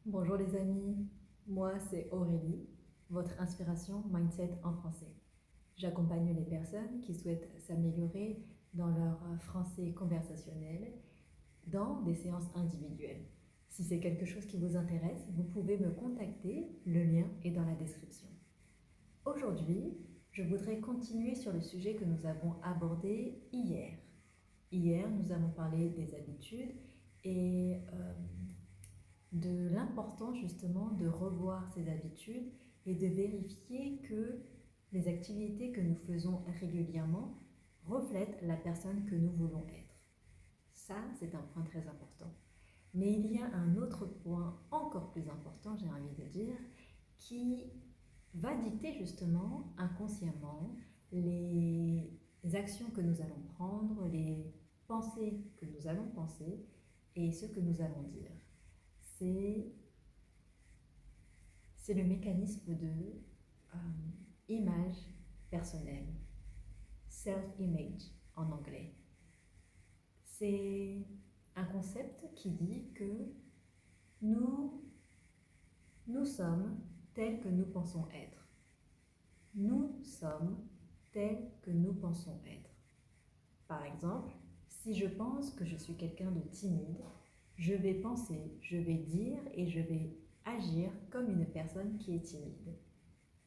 Bonjour les amis, moi c'est Aurélie, votre inspiration mindset en français. J'accompagne les personnes qui souhaitent s'améliorer dans leur français conversationnel dans des séances individuelles. Si c'est quelque chose qui vous intéresse, vous pouvez me contacter, le lien est dans la description. Aujourd'hui, je voudrais continuer sur le sujet que nous avons abordé hier. Hier, nous avons parlé des habitudes et de l'importance justement de revoir ses habitudes et de vérifier que les activités que nous faisons régulièrement reflètent la personne que nous voulons être. Ça, c'est un point très important. Mais il y a un autre point encore plus important, j'ai envie de dire, qui va dicter justement inconsciemment les actions que nous allons prendre, les pensées que nous allons penser et ce que nous allons dire. C'est le mécanisme de image personnelle, self-image en anglais. C'est un concept qui dit que nous sommes tels que nous pensons être. Nous sommes tels que nous pensons être. Par exemple, si je pense que je suis quelqu'un de timide, je vais penser, je vais dire et je vais agir comme une personne qui est timide.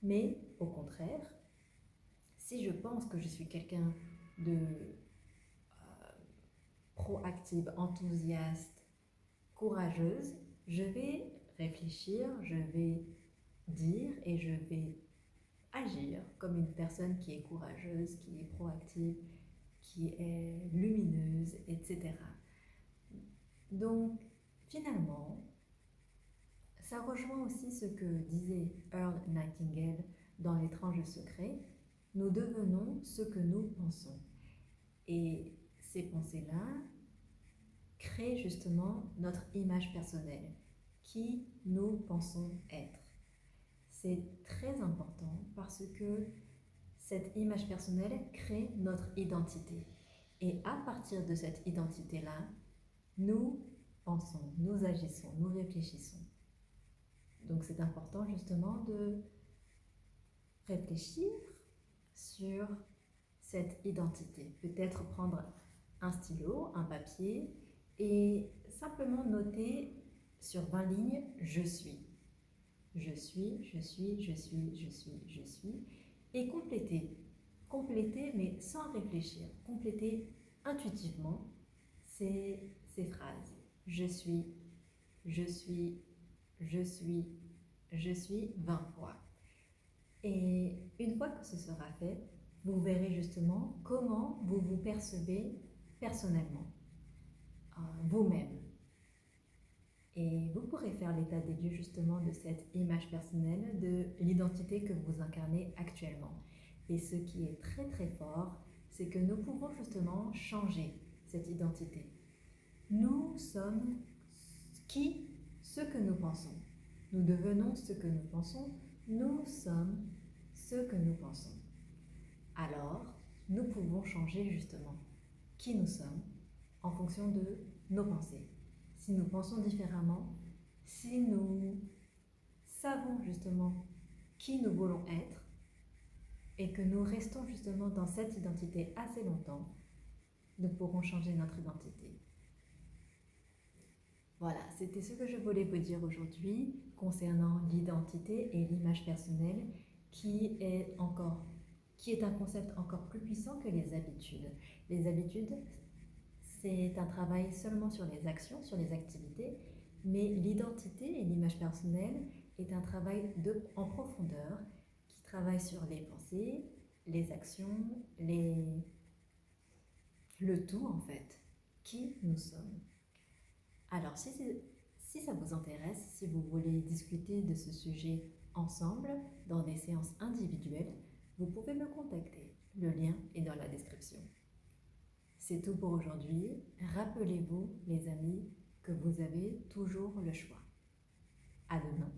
Mais au contraire, si je pense que je suis quelqu'un de proactive, enthousiaste, courageuse, je vais réfléchir, je vais dire et je vais agir comme une personne qui est courageuse, qui est proactive, qui est lumineuse, etc. Donc, finalement, ça rejoint aussi ce que disait Earl Nightingale dans L'étrange secret. Nous devenons ce que nous pensons. Et ces pensées-là créent justement notre image personnelle, qui nous pensons être. C'est très important parce que cette image personnelle crée notre identité. Et à partir de cette identité-là, nous pensons, nous agissons, nous réfléchissons. Donc c'est important justement de réfléchir sur cette identité. Peut-être prendre un stylo, un papier et simplement noter sur 20 lignes « je suis ». Je suis, je suis, je suis, je suis, je suis. Et compléter. Compléter mais sans réfléchir. Compléter intuitivement ces phrases. Je suis, je suis, je suis, je suis 20 fois. Et une fois que ce sera fait, vous verrez justement comment vous vous percevez personnellement, vous-même. Et vous pourrez faire l'état des lieux justement de cette image personnelle, de l'identité que vous incarnez actuellement. Et ce qui est très très fort, c'est que nous pouvons justement changer cette identité. Nous sommes ce que nous pensons. Nous devenons ce que nous pensons. Nous sommes ce que nous pensons. Alors, nous pouvons changer justement qui nous sommes en fonction de nos pensées. Si nous pensons différemment, si nous savons justement qui nous voulons être et que nous restons justement dans cette identité assez longtemps, nous pourrons changer notre identité. Voilà, c'était ce que je voulais vous dire aujourd'hui concernant l'identité et l'image personnelle qui est un concept encore plus puissant que les habitudes. Les habitudes, c'est un travail seulement sur les actions, sur les activités, mais l'identité et l'image personnelle est un travail en profondeur qui travaille sur les pensées, les actions, le tout en fait, qui nous sommes. Alors si ça vous intéresse, si vous voulez discuter de ce sujet ensemble dans des séances individuelles, vous pouvez me contacter. Le lien est dans la description. C'est tout pour aujourd'hui. Rappelez-vous, les amis, que vous avez toujours le choix. À demain.